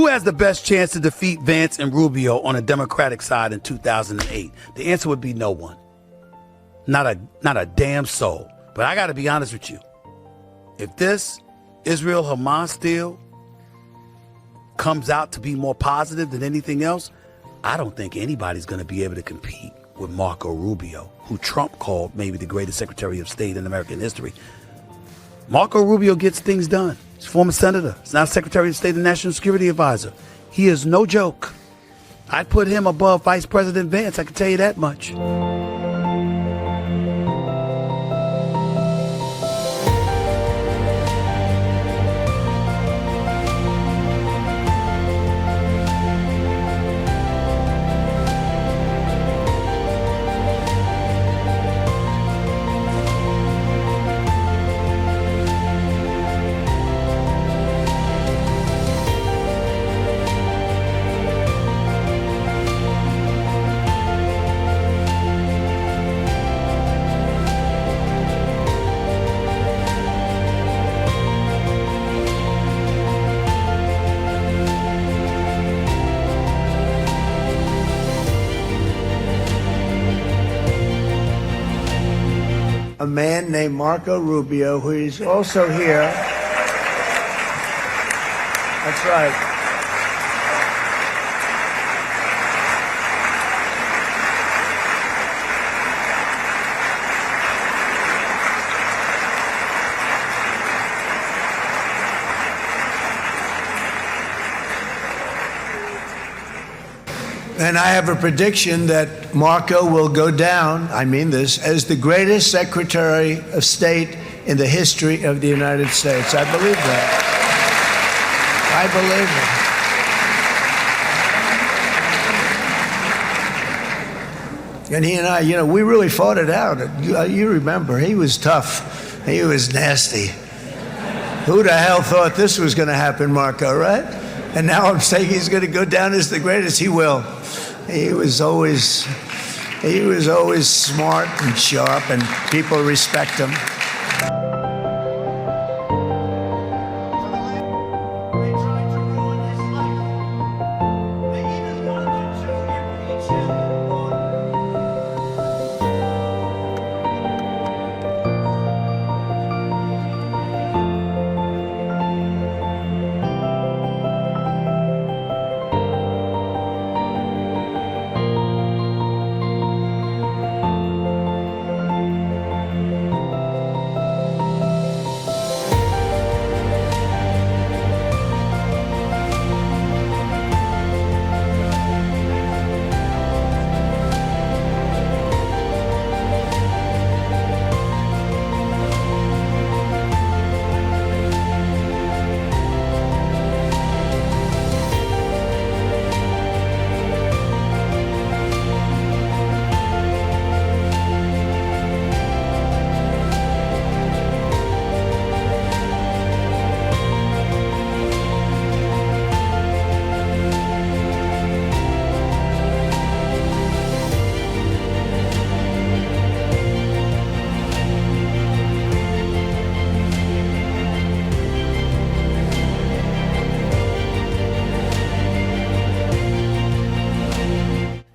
Who has the best chance to defeat Vance and Rubio on a Democratic side in 2008? The answer would be no one. Not a damn soul. But I got to be honest with you. If this Israel-Hamas deal comes out to be more positive than anything else, I don't think anybody's going to be able to compete with Marco Rubio, who Trump called maybe the greatest Secretary of State in American history. Marco Rubio gets things done. He's a former senator. He's now Secretary of State and National Security Advisor. He is no joke. I'd put him above Vice President Vance, I can tell you that much. A man named Marco Rubio, who is also here. That's right. And I have a prediction that Marco will go down, I mean this, as the greatest Secretary of State in the history of the United States. I believe that. I believe it. And he and I, we really fought it out. You remember, he was tough. He was nasty. Who the hell thought this was going to happen, Marco, right? And now I'm saying he's going to go down as the greatest. He will. He was always smart and sharp, and people respect him.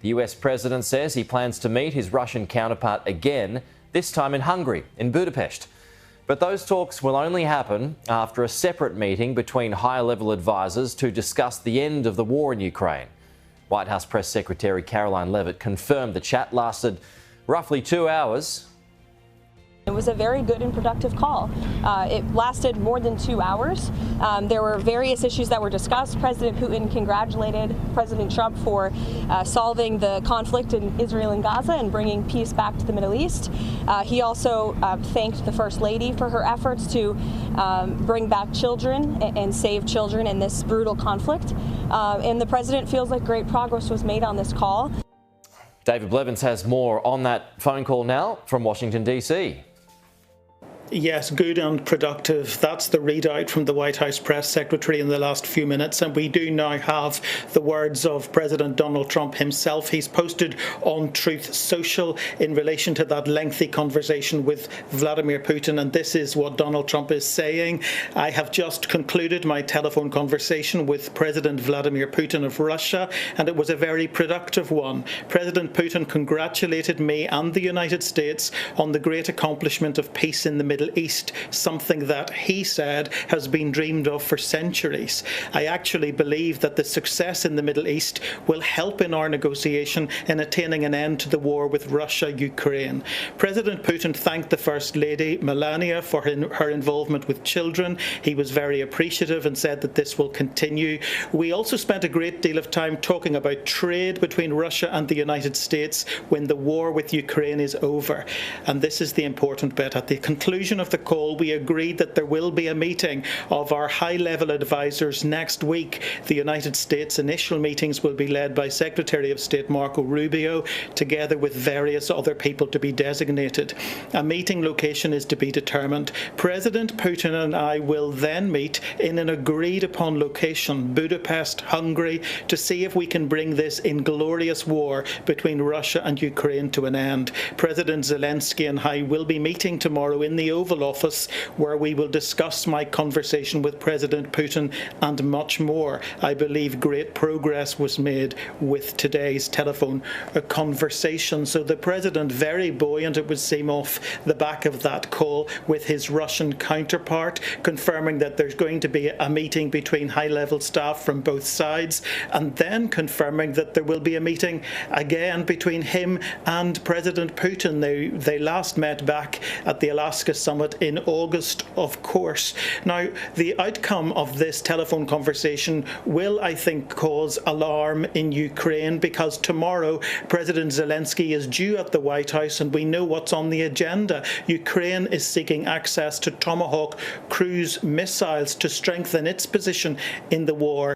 The US president says he plans to meet his Russian counterpart again, this time in Hungary, in Budapest. But those talks will only happen after a separate meeting between higher-level advisers to discuss the end of the war in Ukraine. White House Press Secretary Caroline Leavitt confirmed the chat lasted roughly 2 hours. It was a very good and productive call. It lasted more than 2 hours. There were various issues that were discussed. President Putin congratulated President Trump for solving the conflict in Israel and Gaza and bringing peace back to the Middle East. He also thanked the First Lady for her efforts to bring back children and save children in this brutal conflict. And the president feels like great progress was made on this call. David Blevins has more on that phone call now from Washington, D.C. Yes, good and productive. That's the readout from the White House press secretary in the last few minutes. And we do now have the words of President Donald Trump himself. He's posted on Truth Social in relation to that lengthy conversation with Vladimir Putin. And this is what Donald Trump is saying. I have just concluded my telephone conversation with President Vladimir Putin of Russia, and it was a very productive one. President Putin congratulated me and the United States on the great accomplishment of peace in the Middle East, something that he said has been dreamed of for centuries. I actually believe that the success in the Middle East will help in our negotiation in attaining an end to the war with Russia-Ukraine. President Putin thanked the First Lady, Melania, for her involvement with children. He was very appreciative and said that this will continue. We also spent a great deal of time talking about trade between Russia and the United States when the war with Ukraine is over. And this is the important bit. At the conclusion of the call, we agreed that there will be a meeting of our high-level advisors next week. The United States initial meetings will be led by Secretary of State Marco Rubio, together with various other people to be designated. A meeting location is to be determined. President Putin and I will then meet in an agreed-upon location, Budapest, Hungary, to see if we can bring this inglorious war between Russia and Ukraine to an end. President Zelensky and I will be meeting tomorrow in the Oval Office, where we will discuss my conversation with President Putin and much more. I believe great progress was made with today's telephone conversation. So the President, very buoyant, it would seem, off the back of that call with his Russian counterpart, confirming that there's going to be a meeting between high-level staff from both sides, and then confirming that there will be a meeting again between him and President Putin. They last met back at the Alaska summit in August, of course. Now, the outcome of this telephone conversation will, I think, cause alarm in Ukraine, because tomorrow President Zelensky is due at the White House, and we know what's on the agenda. Ukraine is seeking access to Tomahawk cruise missiles to strengthen its position in the war.